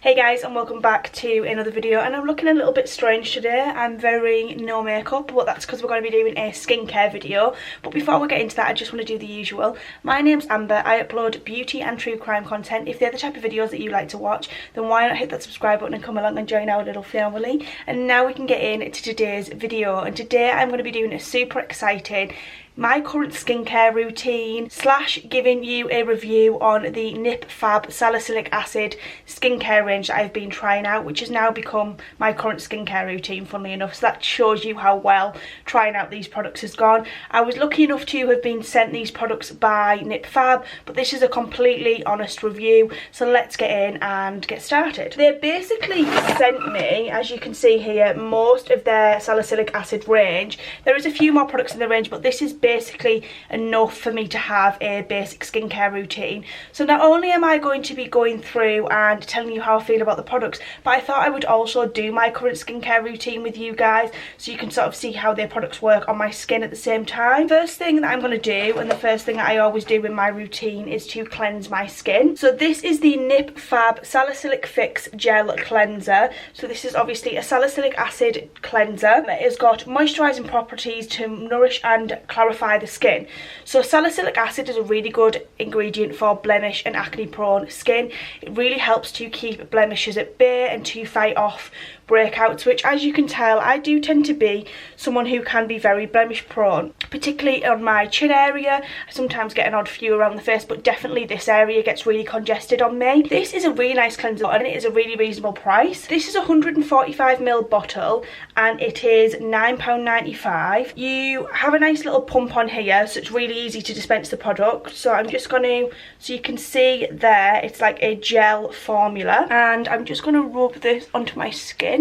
Hey guys, and welcome back to another video, and I'm looking a little bit strange today. I'm wearing no makeup, but that's because we're going to be doing a skincare video. But before we get into that, I just want to do the usual. My name's Amber. I upload beauty and true crime content. If they're the type of videos that you like to watch, then why not hit that subscribe button and come along and join our little family. And now we can get into today's video, and today I'm going to be doing a super exciting my current skincare routine / giving you a review on the Nip Fab Salicylic Acid skincare range that I've been trying out, which has now become my current skincare routine, funnily enough. So that shows you how well trying out these products has gone. I was lucky enough to have been sent these products by Nip Fab, but this is a completely honest review, so let's get in and get started. They basically sent me, as you can see here, most of their salicylic acid range. There is a few more products in the range, but this is basically enough for me to have a basic skincare routine. So not only am I going to be going through and telling you how I feel about the products, but I thought I would also do my current skincare routine with you guys, so you can sort of see how their products work on my skin at the same time. First thing that I'm going to do, and the first thing that I always do in my routine, is to cleanse my skin. So this is the Nip Fab Salicylic Fix Gel Cleanser. So this is obviously a salicylic acid cleanser. It has got moisturising properties to nourish and clarify the skin. So salicylic acid is a really good ingredient for blemish and acne prone skin. It really helps to keep blemishes at bay and to fight off breakouts, which, as you can tell, I do tend to be someone who can be very blemish prone, particularly on my chin area. I sometimes get an odd few around the face, but definitely this area gets really congested on me. This is a really nice cleanser, and it is a really reasonable price. This is a 145ml bottle, and it is £9.95. You have a nice little pump on here, so it's really easy to dispense the product. So I'm just going to, so you can see there, it's like a gel formula, and I'm just going to rub this onto my skin.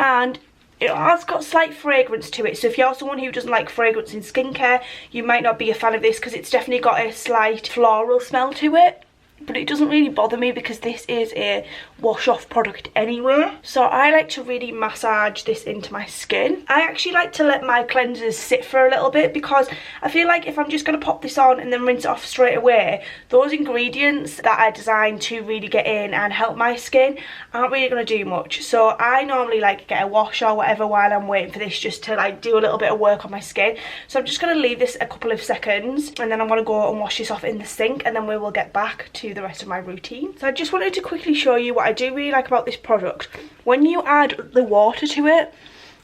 And it has got slight fragrance to it, so if you're someone who doesn't like fragrance in skincare, you might not be a fan of this, because it's definitely got a slight floral smell to it. But it doesn't really bother me because this is a wash off product anyway. So I like to really massage this into my skin. I actually like to let my cleansers sit for a little bit, because I feel like if I'm just going to pop this on and then rinse it off straight away, those ingredients that are designed to really get in and help my skin aren't really going to do much. So I normally like get a wash or whatever while I'm waiting for this, just to like do a little bit of work on my skin. So I'm just going to leave this a couple of seconds, and then I'm going to go and wash this off in the sink, and then we will get back to the rest of my routine. So I just wanted to quickly show you what I do really like about this product. When you add the water to it,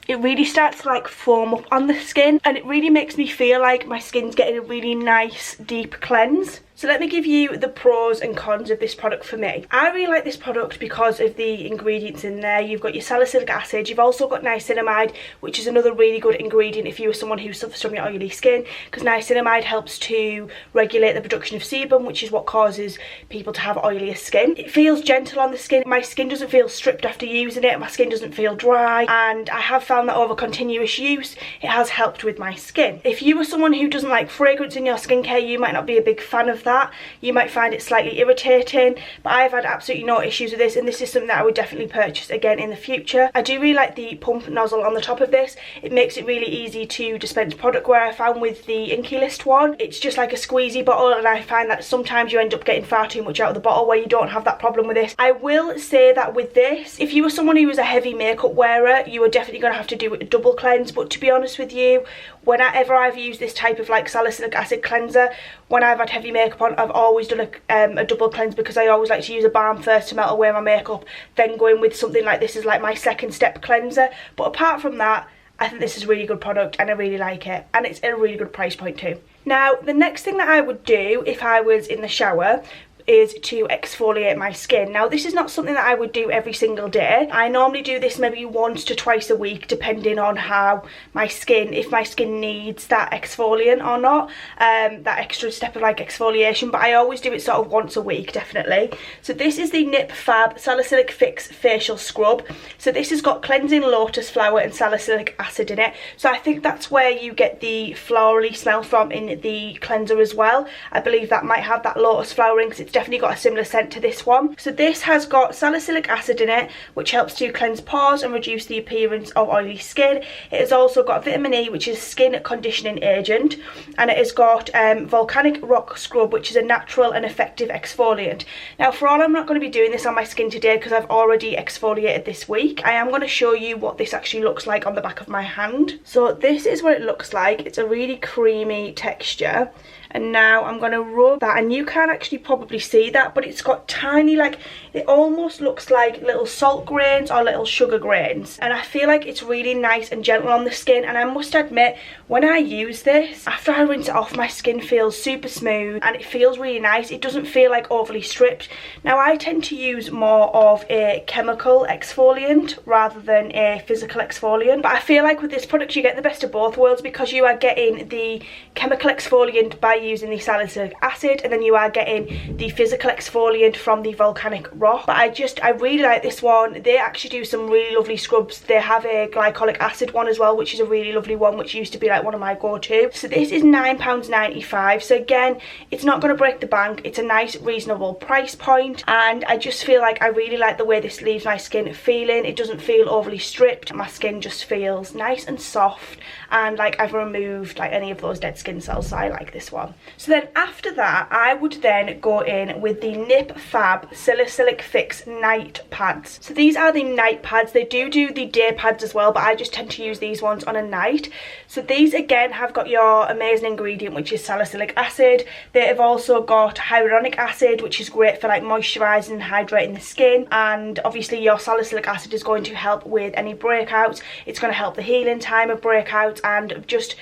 it really starts to like foam up on the skin, and it really makes me feel like my skin's getting a really nice deep cleanse. So let me give you the pros and cons of this product for me. I really like this product because of the ingredients in there. You've got your salicylic acid, you've also got niacinamide, which is another really good ingredient if you are someone who suffers from your oily skin, because niacinamide helps to regulate the production of sebum, which is what causes people to have oilier skin. It feels gentle on the skin. My skin doesn't feel stripped after using it, my skin doesn't feel dry, and I have found that over continuous use, it has helped with my skin. If you are someone who doesn't like fragrance in your skincare, you might not be a big fan of that. You might find it slightly irritating, but I've had absolutely no issues with this, and this is something that I would definitely purchase again in the future. I do really like the pump nozzle on the top of this. It makes it really easy to dispense product, where I found with the Inky List one, it's just like a squeezy bottle, and I find that sometimes you end up getting far too much out of the bottle, where you don't have that problem with this. I will say that with this, if you are someone who is a heavy makeup wearer, you are definitely going to have to do a double cleanse, but to be honest with you, whenever I've used this type of like salicylic acid cleanser, when I've had heavy makeup on, I've always done a double cleanse, because I always like to use a balm first to melt away my makeup, then go in with something like this as like my second step cleanser. But apart from that, I think this is a really good product, and I really like it, and it's at a really good price point too. Now, the next thing that I would do if I was in the shower is to exfoliate my skin. Now, this is not something that I would do every single day. I normally do this maybe once to twice a week, depending on how my skin, if my skin needs that exfoliant or not, that extra step of like exfoliation, but I always do it sort of once a week, definitely. So this is the Nip Fab Salicylic Fix Facial Scrub. So this has got cleansing lotus flower and salicylic acid in it, so I think that's where you get the florally smell from in the cleanser as well. I believe that might have that lotus flower in, because it's definitely got a similar scent to this one. So this has got salicylic acid in it, which helps to cleanse pores and reduce the appearance of oily skin. It has also got vitamin E, which is skin conditioning agent, and it has got volcanic rock scrub, which is a natural and effective exfoliant. Now for all, I'm not going to be doing this on my skin today because I've already exfoliated this week. I am going to show you what this actually looks like on the back of my hand. So this is what it looks like. It's a really creamy texture. And now I'm going to rub that, and you can actually probably see that, but it's got tiny, like, it almost looks like little salt grains or little sugar grains. And I feel like it's really nice and gentle on the skin. And I must admit, when I use this, after I rinse it off, my skin feels super smooth and it feels really nice. It doesn't feel like overly stripped. Now I tend to use more of a chemical exfoliant rather than a physical exfoliant, but I feel like with this product you get the best of both worlds, because you are getting the chemical exfoliant by using the salicylic acid, and then you are getting the physical exfoliant from the volcanic rock. But I really like this one. They actually do some really lovely scrubs. They have a glycolic acid one as well, which is a really lovely one, which used to be like one of my go-to. So this is £9.95. So again, it's not going to break the bank. It's a nice reasonable price point, and I just feel like I really like the way this leaves my skin feeling. It doesn't feel overly stripped. My skin just feels nice and soft, and like I've removed like any of those dead skin cells. So I like this one. So then after that, I would then go in with the Nip Fab Salicylic Fix Night Pads. So these are the night pads. They do the day pads as well, but I just tend to use these ones on a night. So these again have got your amazing ingredient, which is salicylic acid. They have also got hyaluronic acid, which is great for like moisturising and hydrating the skin. And obviously your salicylic acid is going to help with any breakouts. It's going to help the healing time of breakouts and just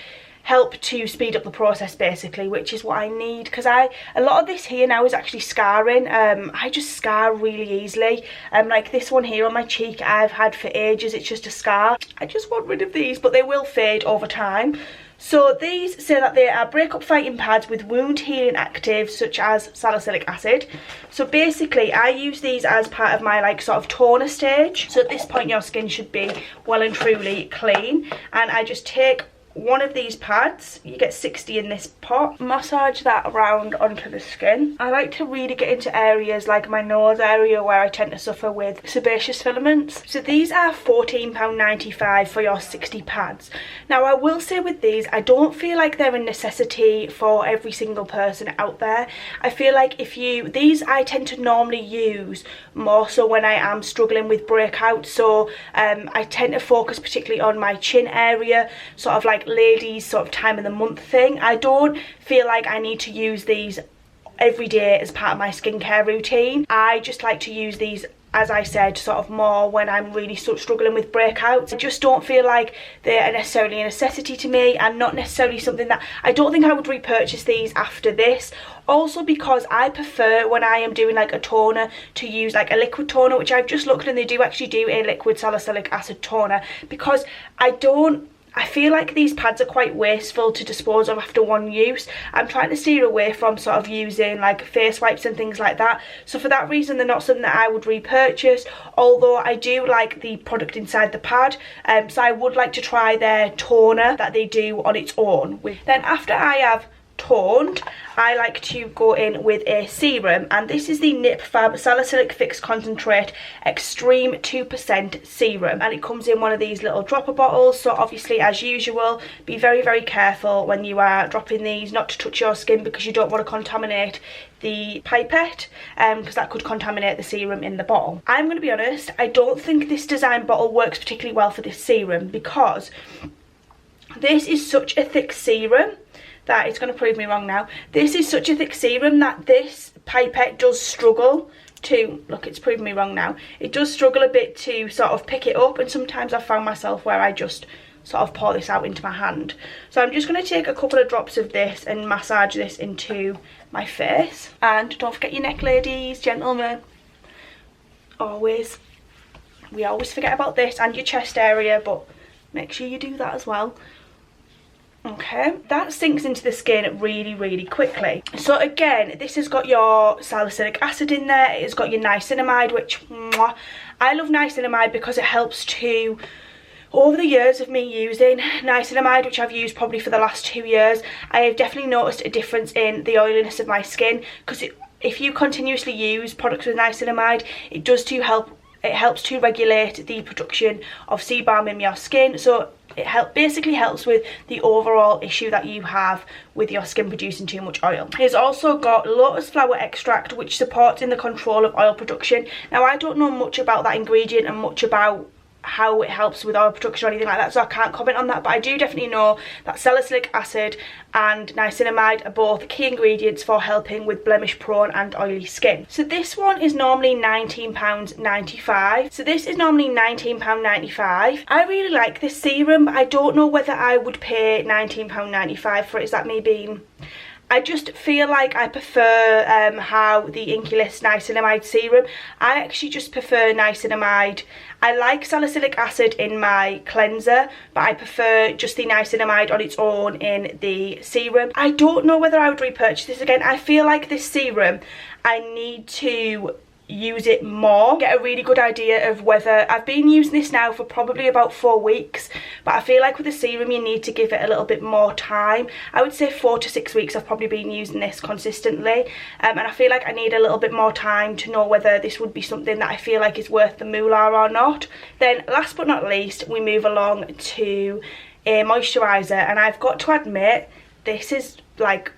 help to speed up the process basically, which is what I need, because a lot of this here now is actually scarring. I just scar really easily. Like this one here on my cheek I've had for ages. It's just a scar. I just want rid of these, but they will fade over time. So these say that they are breakup fighting pads with wound healing actives such as salicylic acid. So basically I use these as part of my like sort of toner stage. So at this point your skin should be well and truly clean, and I just take one of these pads. You get 60 in this pot. Massage that around onto the skin. I like to really get into areas like my nose area where I tend to suffer with sebaceous filaments. So these are £14.95 for your 60 pads. Now I will say with these, I don't feel like they're a necessity for every single person out there. I feel like these I tend to normally use more so when I am struggling with breakouts. So I tend to focus particularly on my chin area, sort of like ladies sort of time of the month thing. I don't feel like I need to use these every day as part of my skincare routine. I just like to use these, as I said, sort of more when I'm really struggling with breakouts. I just don't feel like they're necessarily a necessity to me, and not necessarily something that I don't think I would repurchase these after this. Also because I prefer when I am doing like a toner to use like a liquid toner, which I've just looked and they do actually do a liquid salicylic acid toner, because I feel like these pads are quite wasteful to dispose of after one use. I'm trying to steer away from sort of using like face wipes and things like that. So for that reason, they're not something that I would repurchase, although I do like the product inside the pad. So I would like to try their toner that they do on its own. Then after I have toned, I like to go in with a serum, and this is the Nip Fab Salicylic Fix Concentrate Extreme 2% Serum, and it comes in one of these little dropper bottles. So obviously, as usual, be very careful when you are dropping these not to touch your skin, because you don't want to contaminate the pipette, because that could contaminate the serum in the bottle. I'm going to be honest, I don't think this design bottle works particularly well for this serum, because this is such a thick serum that it's going to prove me wrong now. This is such a thick serum that this pipette does struggle to, look, it's proving me wrong now. It does struggle a bit to sort of pick it up, and sometimes I've found myself where I just sort of pour this out into my hand. So I'm just going to take a couple of drops of this and massage this into my face. And don't forget your neck, ladies, gentlemen. We always forget about this, and your chest area, but make sure you do that as well. Okay, that sinks into the skin really quickly. So again, this has got your salicylic acid in there. It has got your niacinamide, which I love niacinamide because it helps to, over the years of me using niacinamide, which I've used probably for the last 2 years, I have definitely noticed a difference in the oiliness of my skin, because if you continuously use products with niacinamide, it does to help. It helps to regulate the production of sebum in your skin, so it basically helps with the overall issue that you have with your skin producing too much oil. It's also got lotus flower extract, which supports in the control of oil production. Now, I don't know much about that ingredient and much about how it helps with oil production or anything like that, so I can't comment on that, but I do definitely know that salicylic acid and niacinamide are both key ingredients for helping with blemish prone and oily skin. So this one is normally £19.95. So this is normally £19.95. I really like this serum, but I don't know whether I would pay £19.95 for it. Is that me being... I just feel like I prefer Howe, the Inculus niacinamide serum. I actually just prefer niacinamide. I like salicylic acid in my cleanser, but I prefer just the niacinamide on its own in the serum. I don't know whether I would repurchase this again. I feel like this serum, I need to use it more, get a really good idea of whether... I've been using this now for probably about 4 weeks, but I feel like with the serum you need to give it a little bit more time. I would say 4 to 6 weeks I've probably been using this consistently, and I feel like I need a little bit more time to know whether this would be something that I feel like is worth the moolah or not. Then last but not least, we move along to a moisturiser, and I've got to admit, this is like...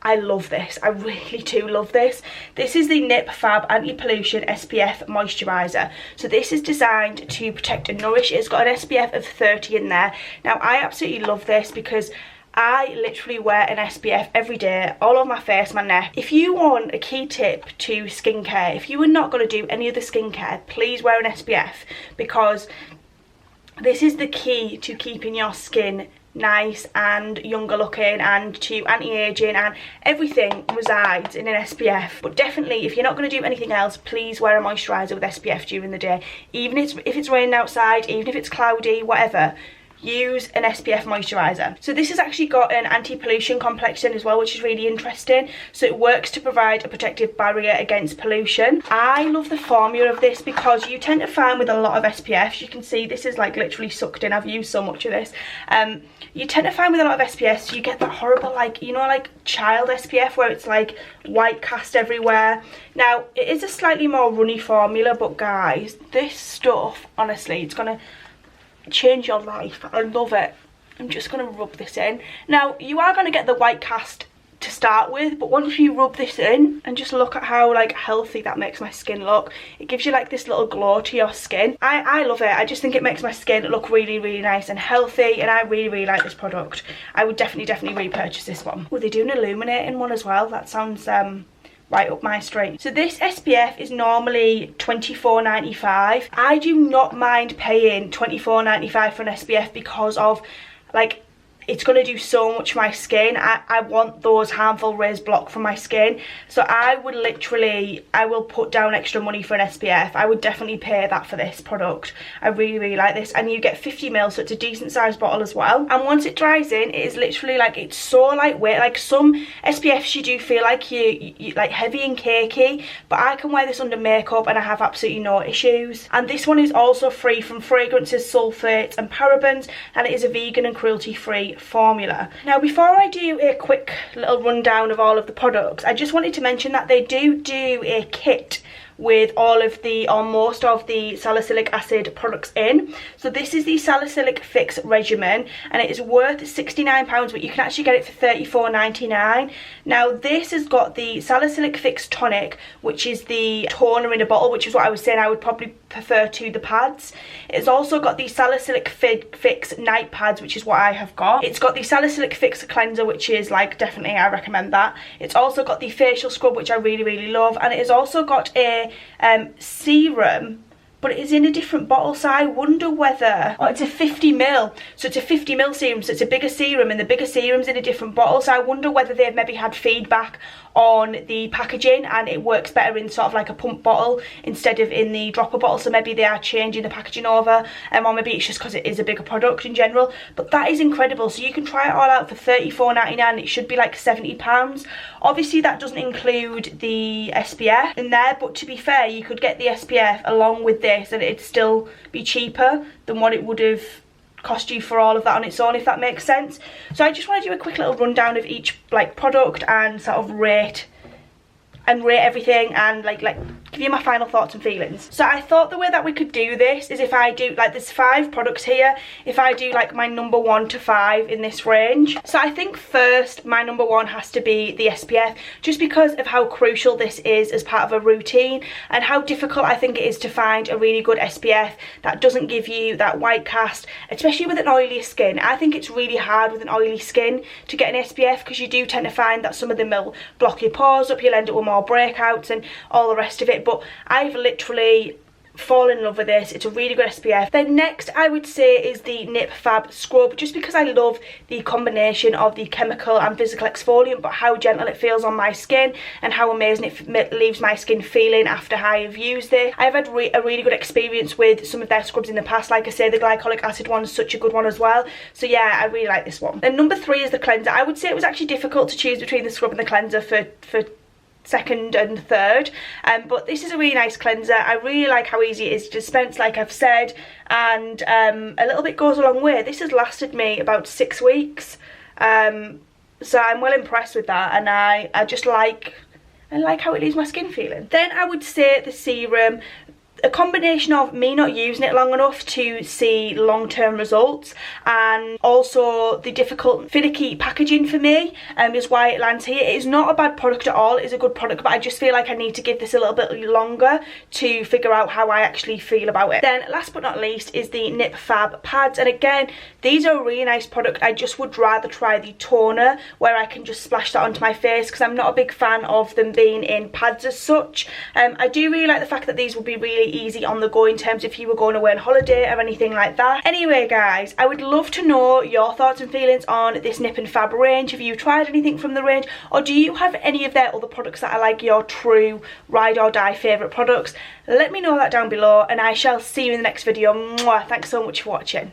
I love this. I really do love this. This is the Nip Fab Anti-Pollution SPF Moisturiser. So this is designed to protect and nourish. It's got an SPF of 30 in there. Now, I absolutely love this because I literally wear an SPF every day, all over my face, my neck. If you want a key tip to skincare, if you are not going to do any of the skincare, please wear an SPF, because this is the key to keeping your skin nice and younger looking, and to anti-aging, and everything resides in an SPF. But definitely, if you're not going to do anything else, please wear a moisturiser with SPF during the day. Even if it's raining outside, even if it's cloudy, whatever, use an SPF moisturiser. So this has actually got an anti-pollution complex in as well, which is really interesting. So it works to provide a protective barrier against pollution. I love the formula of this because you tend to find with a lot of SPFs, you can see this is like literally sucked in. I've used so much of this. You tend to find with a lot of SPFs, you get that horrible, like, you know, like child SPF where it's like white cast everywhere. Now, it is a slightly more runny formula, but guys, this stuff, honestly, it's gonna change your life. I love it. I'm just going to rub this in. Now, you are going to get the white cast to start with, but once you rub this in, and just look at how like healthy that makes my skin look, it gives you like this little glow to your skin. I love it. I just think it makes my skin look really, really nice and healthy, and I really, really like this product. I would definitely repurchase this one. Oh, they do an illuminating one as well. That sounds right up my street. So this SPF is normally £24.95. I do not mind paying £24.95 for an SPF because of, like, it's going to do so much for my skin. I want those harmful rays blocked from my skin. So I would literally, I will put down extra money for an SPF. I would definitely pay that for this product. I really, really like this. And you get 50ml, so it's a decent sized bottle as well. And once it dries in, it is literally like, it's so lightweight. Like some SPFs you do feel like you like heavy and cakey, but I can wear this under makeup and I have absolutely no issues. And this one is also free from fragrances, sulfates and parabens, and it is a vegan and cruelty free formula. Now, before I do a quick little rundown of all of the products, I just wanted to mention that they do a kit with all of the, or most of the salicylic acid products in. So this is the Salicylic Fix regimen, and it is worth £69, but you can actually get it for £34.99. Now this has got the Salicylic Fix tonic, which is the toner in a bottle, which is what I was saying I would probably prefer to the pads. It's also got the Salicylic Fix night pads, which is what I have got. It's got the Salicylic Fix cleanser, which is like, definitely I recommend that. It's also got the facial scrub, which I really, really love, and it has also got a serum, but it is in a different bottle, so I wonder whether, oh, it's a 50ml, so it's a 50ml serum, so it's a bigger serum, and the bigger serum's in a different bottle, so I wonder whether they've maybe had feedback on the packaging and it works better in sort of like a pump bottle instead of in the dropper bottle, so maybe they are changing the packaging over, or maybe it's just because it is a bigger product in general. But that is incredible, so you can try it all out for £34.99. It should be like £70. Obviously that doesn't include the SPF in there, but to be fair, you could get the SPF along with this and it'd still be cheaper than what it would have cost you for all of that on its own, if that makes sense. So I just want to do a quick little rundown of each like product and sort of rate and rate everything and like give you my final thoughts and feelings. So I thought the way that we could do this is if I do, like, there's 5 products here, if I do like my number 1 to 5 in this range. So I think first my number 1 has to be the SPF, just because of how crucial this is as part of a routine and how difficult I think it is to find a really good SPF that doesn't give you that white cast, especially with an oily skin. I think it's really hard with an oily skin to get an SPF, because you do tend to find that some of them will block your pores up, you'll end up with more breakouts and all the rest of it. But I've literally fallen in love with this. It's a really good SPF. Then next I would say is the Nip Fab scrub, just because I love the combination of the chemical and physical exfoliant, but how gentle it feels on my skin and how amazing it leaves my skin feeling after I've used it. I've had a really good experience with some of their scrubs in the past. Like I say, the glycolic acid one is such a good one as well. So yeah, I really like this one. Then number 3 is the cleanser. I would say it was actually difficult to choose between the scrub and the cleanser for second and third, but this is a really nice cleanser. I really like how easy it is to dispense, like I've said, and a little bit goes a long way. This has lasted me about 6 weeks, so I'm well impressed with that, and I just like how it leaves my skin feeling. Then I would say the serum, a combination of me not using it long enough to see long-term results, and also the difficult finicky packaging for me is why it lands here. It is not a bad product at all, it is a good product, but I just feel like I need to give this a little bit longer to figure out how I actually feel about it. Then last but not least is the Nip Fab pads, and again, these are a really nice product. I just would rather try the toner where I can just splash that onto my face, because I'm not a big fan of them being in pads as such. I do really like the fact that these will be really easy on the go in terms if you were going away on holiday or anything like that. Anyway guys, I would love to know your thoughts and feelings on this Nip and Fab range. Have you tried anything from the range, or do you have any of their other products that are like your true ride or die favourite products? Let me know that down below, and I shall see you in the next video. Mwah, thanks so much for watching.